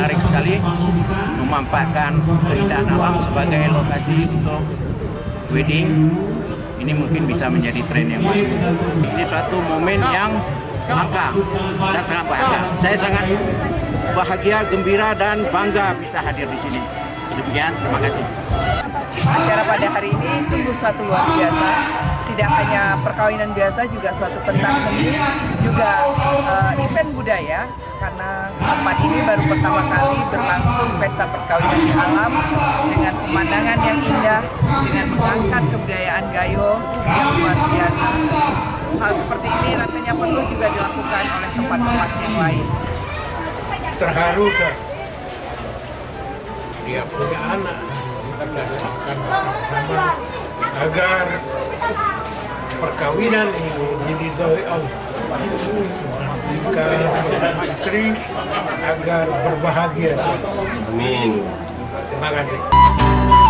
menarik sekali memanfaatkan keindahan alam sebagai lokasi untuk wedding. Ini mungkin bisa menjadi tren yang baru. Ini suatu momen yang langka dan sangat bahagia. Saya sangat bahagia, gembira, dan bangga bisa hadir di sini. Demikian, terima kasih. Acara pada hari ini sungguh suatu luar biasa. Tidak hanya perkawinan biasa, juga suatu pentas seni, juga event budaya. Karena tempat ini baru pertama kali berlangsung pesta perkawinan di alam dengan pemandangan yang indah, dengan mengangkat kebudayaan Gayo yang luar biasa. Hal seperti ini rasanya perlu juga dilakukan oleh tempat-tempat yang lain. Terharu saya. Dia punya anak, kita doakan bersama agar perkawinan ini diridhoi Allah. Jika bersama istri agar berbahagia. Amin. Terima kasih.